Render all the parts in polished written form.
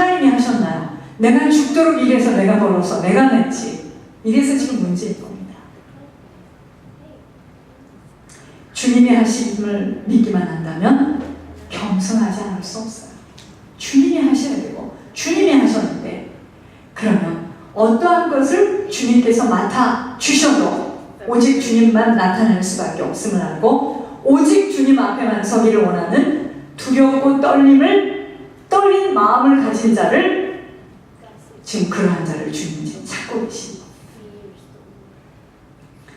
하나님이 하셨나요? 내가 죽도록 일해서 내가 벌어서 내가 냈지. 이래서 지금 문제일 겁니다. 주님이 하심을 믿기만 한다면 겸손하지 않을 수 없어요. 주님이 하셔야 되고 주님이 하셨는데, 그러면 어떠한 것을 주님께서 맡아주셔도 오직 주님만 나타날 수밖에 없음을 알고, 오직 주님 앞에만 서기를 원하는 두렵고 떨린 마음을 가진 자를, 지금 그러한 자를 주님이 지금 찾고 계십니다.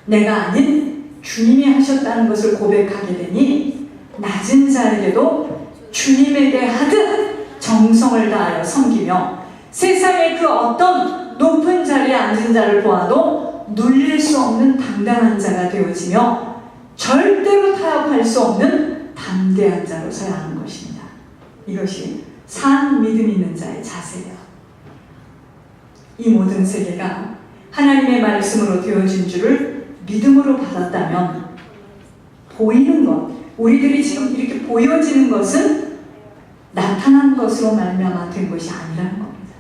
내가 아닌 주님이 하셨다는 것을 고백하게 되니 낮은 자에게도 주님에게 하듯 정성을 다하여 섬기며 세상의 그 어떤 높은 자리에 앉은 자를 보아도 눌릴 수 없는 당당한 자가 되어지며 절대로 타협할 수 없는 담대한 자로 서야 하는 것입니다. 이것이 산 믿음 있는 자의 자세예요. 이 모든 세계가 하나님의 말씀으로 되어진 줄을 믿음으로 받았다면, 보이는 것, 우리들이 지금 이렇게 보여지는 것은 나타난 것으로 말미암아 된 것이 아니라는 겁니다.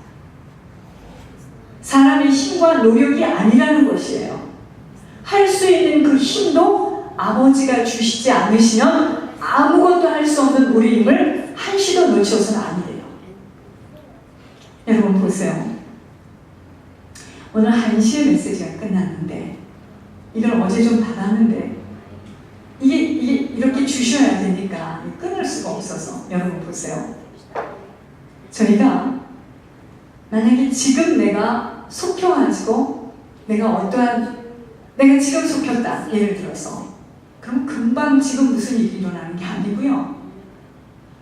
사람의 힘과 노력이 아니라는 것이에요. 할 수 있는 그 힘도 아버지가 주시지 않으시면 아무것도 할 수 없는 우리 힘을 한시도 놓쳐서는 아니에요. 여러분 보세요. 오늘 1시에 메시지가 끝났는데, 이걸 어제 좀 받았는데, 이게 이렇게 주셔야 되니까 끊을 수가 없어서, 여러분 보세요. 저희가 만약에 지금 내가 속혀가지고 내가 지금 속혔다, 예를 들어서, 그럼 금방 지금 무슨 일이 일어나는 게 아니고요.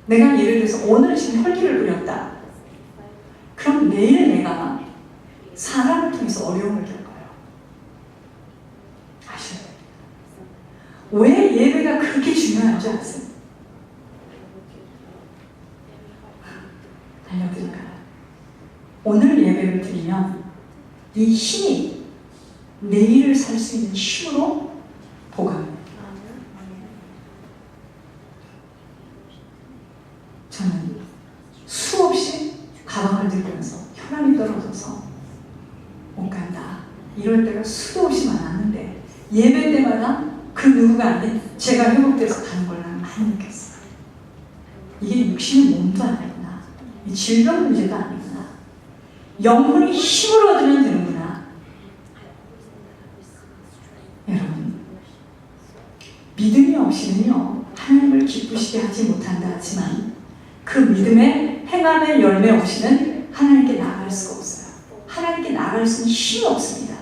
내가 예를 들어서 오늘 지금 헐기를 부렸다, 그럼 내일 내가 사람을 통해서 어려움을 겪어요. 아셔야 돼요. 왜 예배가 그렇게 중요한 줄 아세요? 알려드릴까요? 오늘 예배를 드리면 이 힘이 내일을 살 수 있는 힘으로 보강합니다. 저는 수없이 가방을 들면서 혈압이 떨어져서 못 간다, 이럴 때가 수도 없이 많았는데, 예배 때마다 그 누구가 아닌 제가 회복돼서 가는 걸 나는 많이 느꼈어요. 이게 육신의 몸도 아니구나, 이 질병 문제도 아니구나, 영혼이 힘을 얻으면 되는구나. 여러분, 믿음이 없이는요 하나님을 기쁘시게 하지 못한다 하지만, 그 믿음의 행함의 열매 없이는 하나님께 나아갈 수가 없어요. 하나님께 나아갈 수 있는 힘이 없습니다.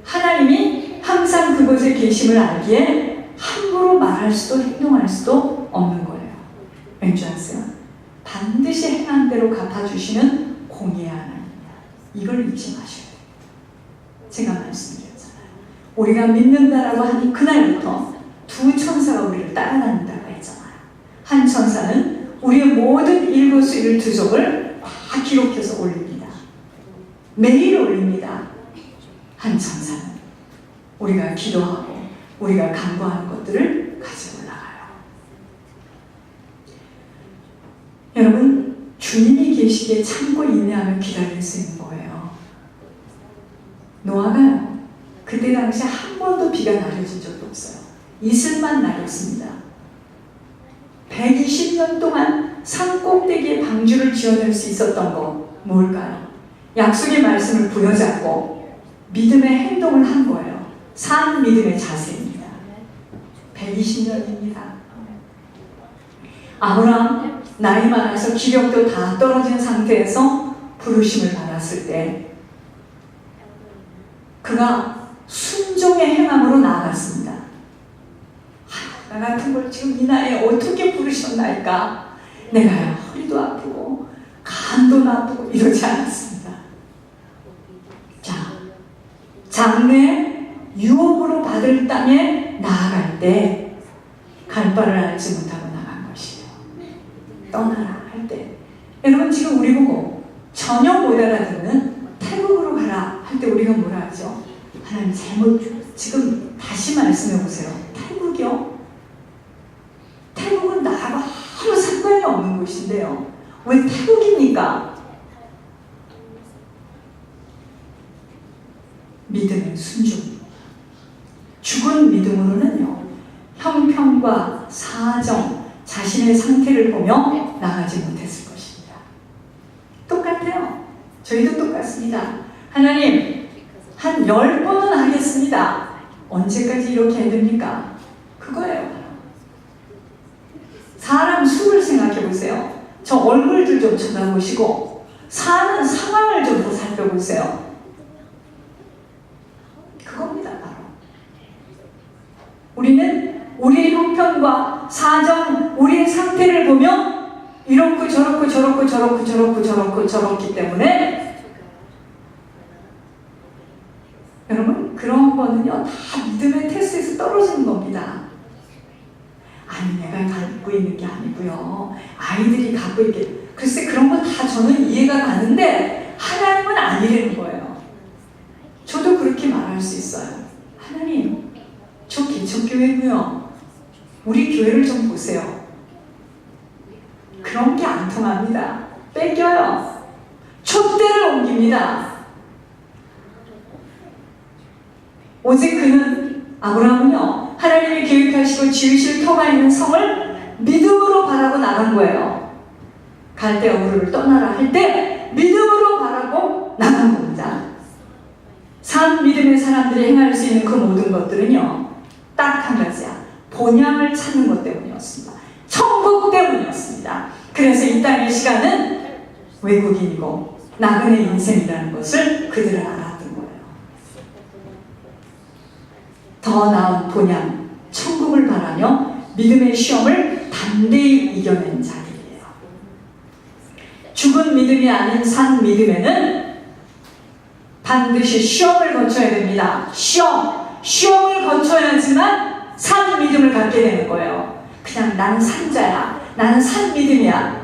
하나님이 항상 그곳에 계심을 알기에 함부로 말할 수도 행동할 수도 없는 거예요. 왠지 아세요? 반드시 행한 대로 갚아주시는 공의의 하나님입니다. 이걸 잊지 마셔야 돼요. 제가 말씀드렸잖아요. 우리가 믿는다라고 하니 그날부터 두 천사가 우리를 따라다닌다고 했잖아요. 한 천사는 우리의 모든 일거수일투족을 다 기록해서 올립니다. 매일 올립니다. 한 천사는 우리가 기도하고 우리가 간구하는 것들을 가지고 올라가요. 여러분, 주님이 계시기에 참고 인내하며 기다릴 수 있는 거예요. 노아가요, 그때 당시 한 번도 비가 내려진 적도 없어요. 이슬만 내렸습니다. 120년 동안 산 꼭대기에 방주를 지어낼 수 있었던 거 뭘까요? 약속의 말씀을 부여잡고 믿음의 행동을 한 거예요. 산 믿음의 자세입니다. 120년입니다. 아브라함 나이 많아서 기력도 다 떨어진 상태에서 부르심을 받았을 때 그가 순종의 행함으로 나아갔습니다. 나 같은 걸 지금 이 나이에 어떻게 부르셨나이까? 내가 허리도 아프고 간도 나쁘고 이러지 않았습니다. 자, 장래 유업으로 받을 땅에 나아갈 때 갈 바를 알지 못하고 나간 것이에요. 떠나라 할 때, 여러분 지금 우리 보고 전혀 못 알아듣는 태국으로 가라 할 때 우리가 뭐라 하죠? 하나님 잘못, 지금 다시 말씀해 보세요. 태국이요? 태국은 나하고 아무 상관이 없는 곳인데요. 왜 태국입니까? 믿음의 순종. 죽은 믿음으로는요, 형편과 사정, 자신의 상태를 보며 나가지 못했을 것입니다. 똑같아요. 저희도 똑같습니다. 하나님, 한 10번은 하겠습니다. 언제까지 이렇게 해야 됩니까? 그거예요. 사람 수를 생각해 보세요. 저 얼굴들 좀 쳐다보시고 사는 상황을 좀 더 살펴보세요. 그겁니다, 바로. 우리는 우리의 형편과 사정, 우리의 상태를 보며 이렇고 저렇고 저렇고 저렇고 저렇고 저렇고 저렇기 때문에 여러분, 그런 거는요, 다 믿음의 테스트에서 떨어지는 겁니다. 아니, 내가 갖고 있는 게 아니고요, 아이들이 갖고 있게, 글쎄 그런 거 다 저는 이해가 가는데 하나님은 아니라는 거예요. 저도 그렇게 말할 수 있어요. 하나님, 저 개척교회고요, 우리 교회를 좀 보세요. 그런 게 안 통합니다. 뺏겨요. 촛대를 옮깁니다. 오직 그는, 아브라함은요, 하나님이 계획하시고 지으실 터가 있는 성을 믿음으로 바라고 나간 거예요. 갈대아 우르를 떠나라 할 때 믿음으로 바라고 나간 겁니다. 산 믿음의 사람들이 행할 수 있는 그 모든 것들은요, 딱 한 가지야. 본향을 찾는 것 때문이었습니다. 천국 때문이었습니다. 그래서 이 땅의 시간은 외국인이고 나그네 인생이라는 것을 그들은 알았던 거예요. 더 나은 본향, 천국을 바라며 믿음의 시험을 담대히 이겨낸 자들이에요. 죽은 믿음이 아닌 산 믿음에는 반드시 시험을 거쳐야 됩니다. 시험을 거쳐야지만 산 믿음을 갖게 되는 거예요. 그냥 나는 산자야, 나는 산 믿음이야.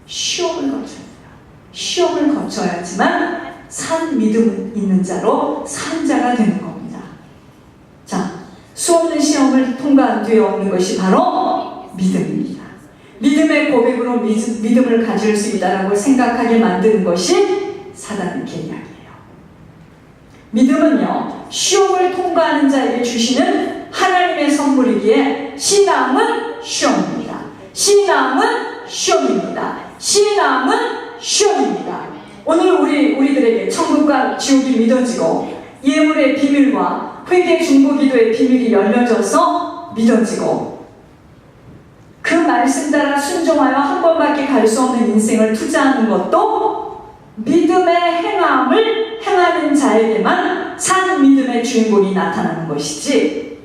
시험을 거쳐야 돼요. 시험을 거쳐야지만 산 믿음 있는 자로 산자가 되는 겁니다. 자, 수없는 시험을 통과한 뒤에 얻는 것이 바로 믿음입니다. 믿음의 고백으로 믿음을 가질 수 있다라고 생각하게 만드는 것이 사단의 계략이에요. 믿음은요, 시험을 통과하는 자에게 주시는 하나님의 선물이기에 신앙은 시험입니다. 신앙은 시험입니다. 신앙은 시험입니다. 오늘 우리들에게 천국과 지옥이 믿어지고 예물의 비밀과 회개 중보 기도의 비밀이 열려져서 믿어지고 그 말씀 따라 순종하여 한 번밖에 갈 수 없는 인생을 투자하는 것도 믿음의 행함을 행하는 자에게만 산 믿음의 주인공이 나타나는 것이지,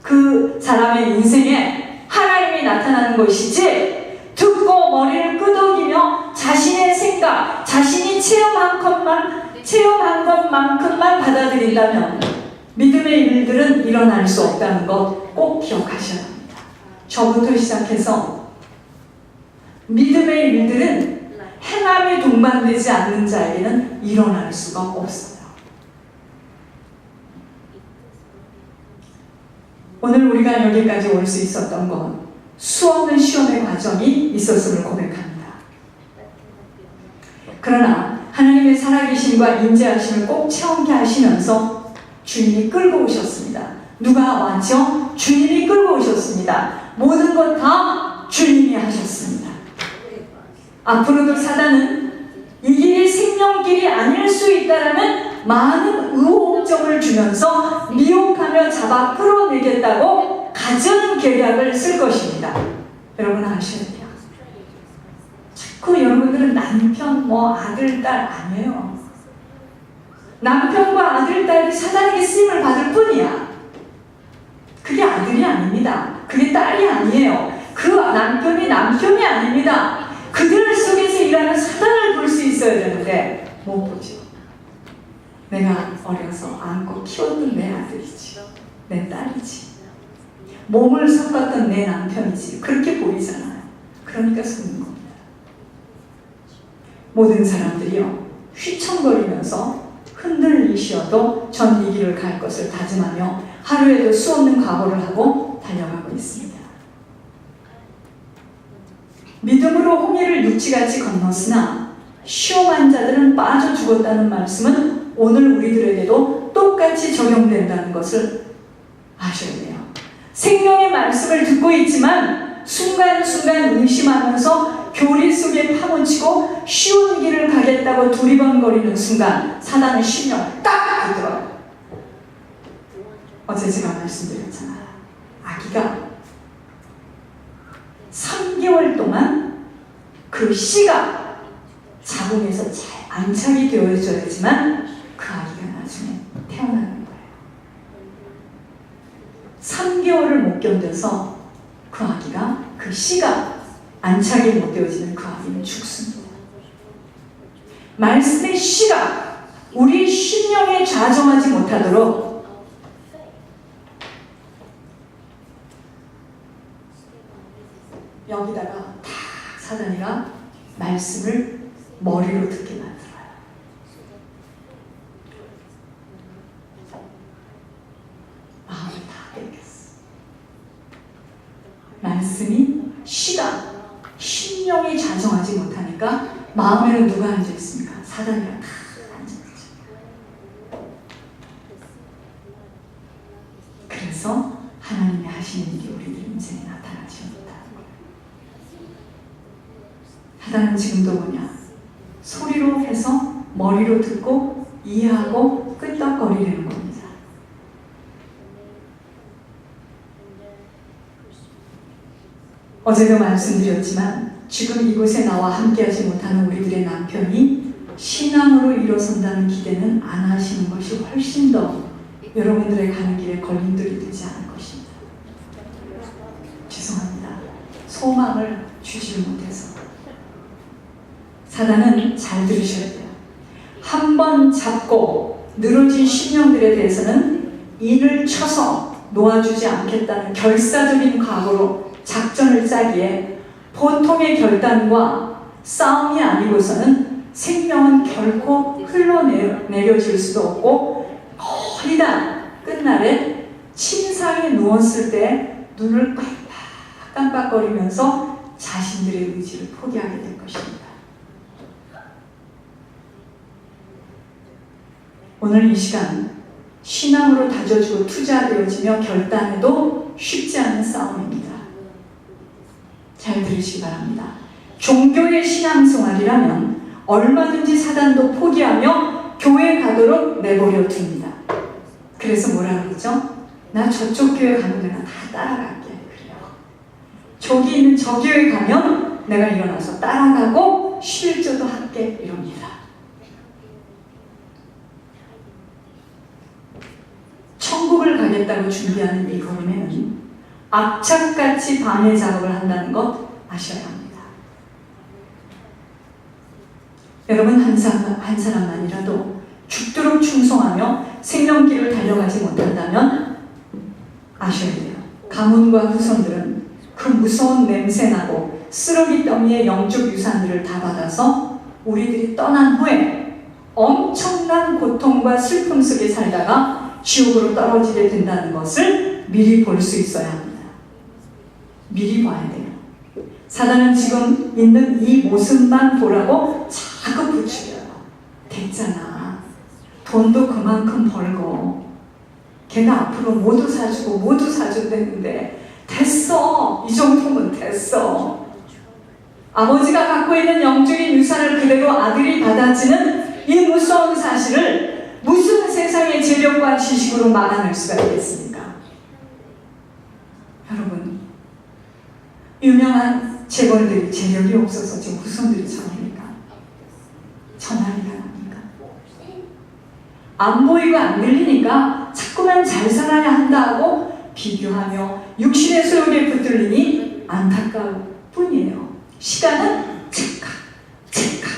그 사람의 인생에 하나님이 나타나는 것이지, 듣고 머리를 끄덕이며 자신의 생각, 자신이 체험한 것만큼만 받아들인다면 믿음의 일들은 일어날 수 없다는 것 꼭 기억하셔야 합니다. 저부터 시작해서 믿음의 일들은 행함이 동반되지 않는 자에게는 일어날 수가 없어요. 오늘 우리가 여기까지 올 수 있었던 건 수없는 시험의 과정이 있었음을 고백합니다. 그러나 하나님의 살아계심과 인재하심을 꼭 체험케 하시면서 주님이 끌고 오셨습니다. 누가 왔죠? 주님이 끌고 오셨습니다. 모든 것 다 주님이 하셨습니다. 앞으로도 사단은 이 길이 생명길이 아닐 수 있다라는 많은 의혹점을 주면서 미혹하며 잡아 끌어내겠다고 갖은 계략을 쓸 것입니다. 여러분 아셔야 돼요. 자꾸 여러분들은 남편, 아들, 딸 아니에요. 남편과 아들, 딸이 사단에게 쓰임을 받을 뿐이야. 그게 아들이 아닙니다. 그게 딸이 아니에요. 그 남편이 아닙니다. 그들 속에서 일하는 사단을 볼 수 있어야 되는데 못 보죠. 내가 어려서 안고 키웠던 내 아들이지, 내 딸이지, 몸을 섞었던 내 남편이지, 그렇게 보이잖아요. 그러니까 속는 겁니다. 모든 사람들이요, 휘청거리면서 흔들리시어도 전 이 길을 갈 것을 다짐하며 하루에도 수없는 각오를 하고 달려가고 있습니다. 믿음으로 홍해를 육지같이 건넜으나 시험한 자들은 빠져 죽었다는 말씀은 오늘 우리들에게도 똑같이 적용된다는 것을 아셔야 돼요. 생명의 말씀을 듣고 있지만 순간순간 의심하면서 교리 속에 파묻히고 쉬운 길을 가겠다고 두리번거리는 순간 사단의 심령을 딱 붙들어요. 어제 제가 말씀드렸잖아요. 아기가 3개월 동안 그 씨가 자궁에서 잘 안착이 되어져야지만 그 아기가 나중에 태어나는 거예요. 3개월을 못 견뎌서 그 아기가, 그 씨가 안착이 못 되어지면 그 아기는 죽습니다. 말씀의 씨가 우리 심령에 좌정하지 못하도록 여기다가 다 사단이가 말씀을 머리로 듣게 만들어요. 마음을 다 뺏겼어. 말씀이 씨가 심령이 좌정하지 못하니까 마음에는 누가 앉아있습니까? 사단이가 다 앉아있죠. 그래서 하나님이 하시는 일이 우리들 인생에 나타나지 못하는 거예요. 사단은 지금도 뭐냐? 소리로 해서 머리로 듣고 이해하고 끄떡거리려는 겁니다. 어제도 말씀드렸지만 지금 이곳에 나와 함께하지 못하는 우리들의 남편이 신앙으로 일어선다는 기대는 안 하시는 것이 훨씬 더 여러분들의 가는 길에 걸림돌이 되지 않을 것입니다. 죄송합니다. 소망을 주지 못해서. 사단은 잘 들으셔야 돼요. 한 번 잡고 늘어진 심령들에 대해서는 인을 쳐서 놓아주지 않겠다는 결사적인 각오로 작전을 짜기에 보통의 결단과 싸움이 아니고서는 생명은 결코 흘러내려질 수도 없고 거의 다 끝날에 침상에 누웠을 때 눈을 깜빡깜빡거리면서 자신들의 의지를 포기하게 될 것입니다. 오늘 이 시간 신앙으로 다져주고 투자되어지며 결단해도 쉽지 않은 싸움입니다. 잘 들으시기 바랍니다. 종교의 신앙생활이라면 얼마든지 사단도 포기하며 교회 가도록 내버려 둡니다. 그래서 뭐라 그러죠? 나 저쪽 교회 가면 내가 다 따라갈게. 그래요. 저기 있는 저 교회 가면 내가 일어나서 따라가고 11조도 할게. 이럽니다. 천국을 가겠다고 준비하는 이 걸음에는 악착같이 방해 작업을 한다는 것 아셔야 합니다. 여러분 한 사람만이라도 죽도록 충성하며 생명길을 달려가지 못한다면 아셔야 돼요. 가문과 후손들은 그 무서운 냄새나고 쓰러기 더미의 영적 유산들을 다 받아서 우리들이 떠난 후에 엄청난 고통과 슬픔 속에 살다가 지옥으로 떨어지게 된다는 것을 미리 볼 수 있어야 합니다. 미리 봐야 돼요. 사단은 지금 있는 이 모습만 보라고 자꾸 부추겨요. 됐잖아. 돈도 그만큼 벌고 걔가 앞으로 모두 사준다는데 됐어. 이 정도면 됐어. 아버지가 갖고 있는 영적인 유산을 그대로 아들이 받아지는 이 무서운 사실을 무슨 세상의 재력과 지식으로 막아낼 수가 있겠습니까? 여러분, 유명한 재벌들이 재력이 없어서 지금 후손들이 전합니까? 전화리가 납니까? 안 보이고 안 들리니까 자꾸만 잘 살아야 한다 하고 비교하며 육신의 소욕에 붙들리니 안타까울 뿐이에요. 시간은 찰칵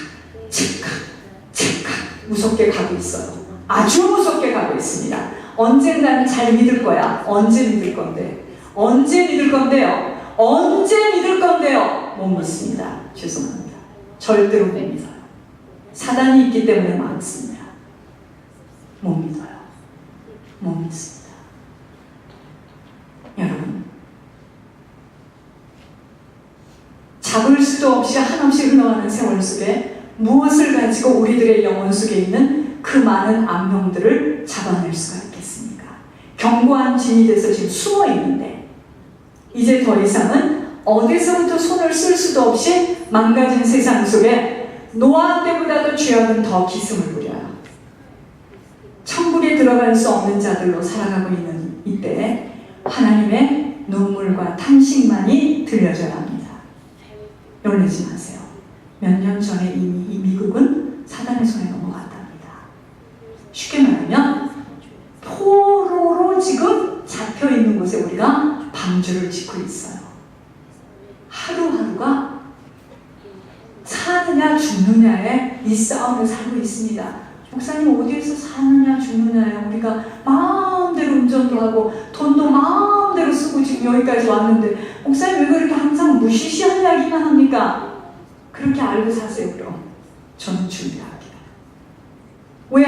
무섭게 가고 있어요. 아주 무섭게 가고 있습니다. 언젠가는 잘 믿을 거야. 언제 믿을 건데? 언제 믿을 건데요? 언제 믿을 건데요? 못 믿습니다. 죄송합니다. 절대로 못 믿어요. 사단이 있기 때문에 망했습니다. 못 믿어요. 못 믿습니다. 여러분, 잡을 수도 수도 없이 한없이 흘러가는 세월 속에 무엇을 가지고 우리들의 영혼 속에 있는 그 많은 악령들을 잡아낼 수가 있겠습니까? 견고한 진이 돼서 지금 숨어 있는데 이제 더 이상은 어디서부터 손을 쓸 수도 없이 망가진 세상 속에 노아 때보다도 죄악은 더 기승을 부려요. 천국에 들어갈 수 없는 자들로 살아가고 있는 이때 하나님의 눈물과 탄식만이 들려져야 합니다. 놀라지 마세요. 몇 년 전에 이미 이 미국은 사단의 손에 넘어갔답니다. 쉽게 말하면 포로로 지금 잡혀있는 곳에 우리가 방주를 짓고 있어요. 하루하루가 사느냐 죽느냐에 이 싸움을 살고 있습니다. 목사님 어디에서 사느냐 죽느냐에 우리가 마음대로 운전도 하고 돈도 마음대로 쓰고 지금 여기까지 왔는데 목사님 왜 그렇게 항상 무시시한 이야기만 합니까? 그렇게 알고 사세요. 그럼 저는 준비할게요. 왜